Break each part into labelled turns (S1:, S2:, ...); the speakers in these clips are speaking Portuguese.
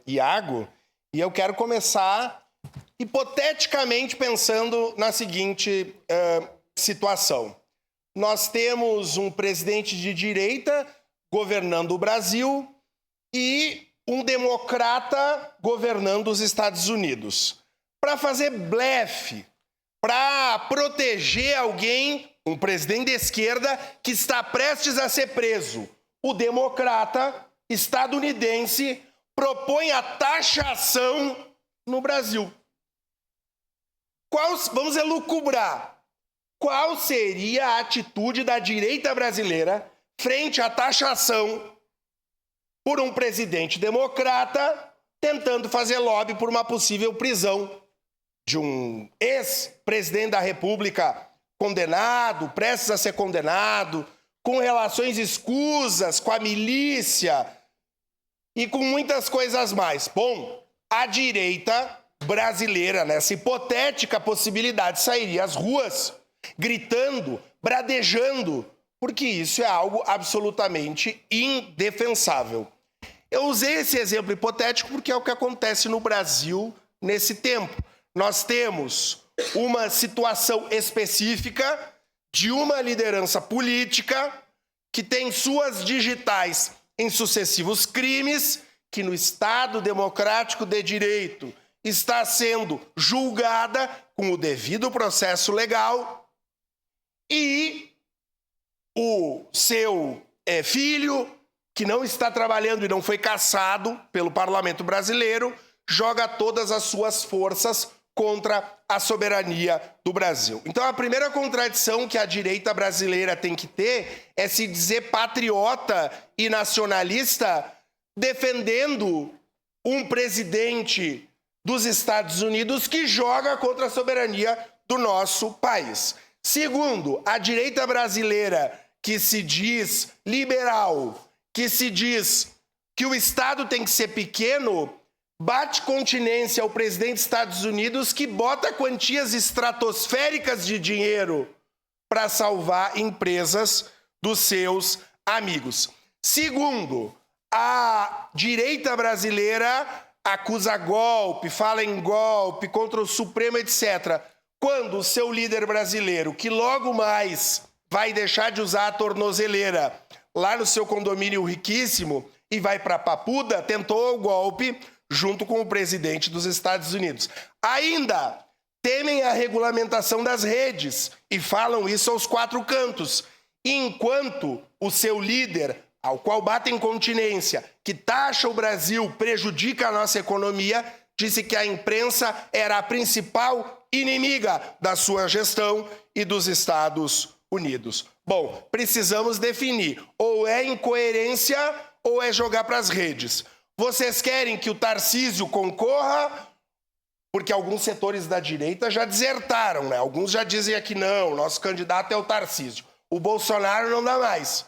S1: Iago, e eu quero começar hipoteticamente pensando na seguinte situação. Nós temos um presidente de direita governando o Brasil e um democrata governando os Estados Unidos. Para fazer blefe, para proteger alguém, um presidente de esquerda que está prestes a ser preso, o democrata estadunidense propõe a taxação no Brasil. Vamos elucubrar. Qual seria a atitude da direita brasileira frente à taxação por um presidente democrata tentando fazer lobby por uma possível prisão de um ex-presidente da República condenado, prestes a ser condenado, com relações escusas com a milícia e com muitas coisas mais? Bom, a direita brasileira, nessa hipotética possibilidade, sairia às ruas gritando, bradejando, porque isso é algo absolutamente indefensável. Eu usei esse exemplo hipotético porque é o que acontece no Brasil nesse tempo. Nós temos uma situação específica de uma liderança política que tem suas digitais em sucessivos crimes, que no Estado democrático de direito está sendo julgada com o devido processo legal, e o seu filho, que não está trabalhando e não foi cassado pelo parlamento brasileiro, joga todas as suas forças contra a soberania do Brasil. Então, a primeira contradição que a direita brasileira tem que ter é se dizer patriota e nacionalista, defendendo um presidente dos Estados Unidos que joga contra a soberania do nosso país. Segundo, a direita brasileira que se diz liberal, que se diz que o Estado tem que ser pequeno, bate continência ao presidente dos Estados Unidos, que bota quantias estratosféricas de dinheiro para salvar empresas dos seus amigos. Segundo, a direita brasileira acusa golpe, fala em golpe contra o Supremo, etc., quando o seu líder brasileiro, que logo mais vai deixar de usar a tornozeleira lá no seu condomínio riquíssimo e vai para Papuda, tentou o golpe junto com o presidente dos Estados Unidos. Ainda temem a regulamentação das redes e falam isso aos quatro cantos, enquanto o seu líder, ao qual batem continência, que taxa o Brasil, prejudica a nossa economia, disse que a imprensa era a principal inimiga da sua gestão e dos Estados Unidos. Bom, precisamos definir, ou é incoerência ou é jogar para as redes. Vocês querem que o Tarcísio concorra? Porque alguns setores da direita já desertaram, né? Alguns já dizem aqui, não, nosso candidato é o Tarcísio. O Bolsonaro não dá mais.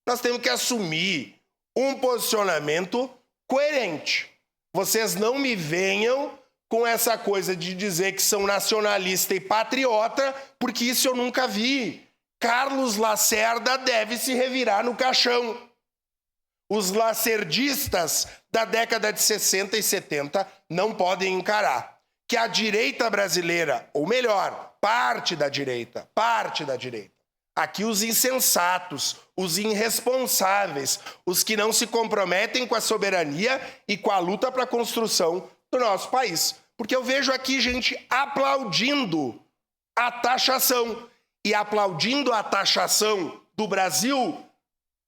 S1: Nós temos que assumir um posicionamento coerente. Vocês não me venham com essa coisa de dizer que são nacionalista e patriota, porque isso eu nunca vi. Carlos Lacerda deve se revirar no caixão. Os lacerdistas da década de 60 e 70 não podem encarar que a direita brasileira, ou melhor, parte da direita, aqui os insensatos, os irresponsáveis, os que não se comprometem com a soberania e com a luta para a construção do nosso país. Porque eu vejo aqui gente aplaudindo a taxação e aplaudindo a taxação do Brasil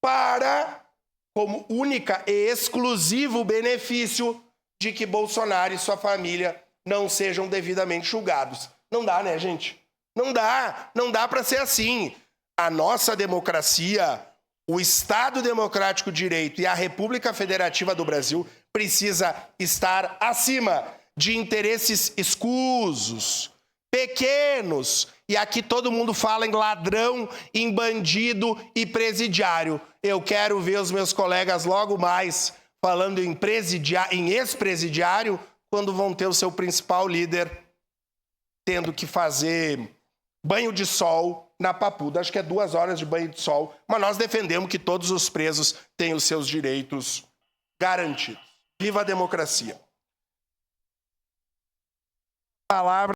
S1: para, como única e exclusivo benefício de que Bolsonaro e sua família não sejam devidamente julgados. Não dá, né, gente? Não dá para ser assim. A nossa democracia, o Estado Democrático de Direito e a República Federativa do Brasil precisa estar acima de interesses escusos, pequenos. E aqui todo mundo fala em ladrão, em bandido e presidiário. Eu quero ver os meus colegas logo mais falando em ex-presidiário, quando vão ter o seu principal líder tendo que fazer banho de sol na Papuda. Acho que é 2 horas de banho de sol, mas nós defendemos que todos os presos tenham os seus direitos garantidos. Viva a democracia. Palavra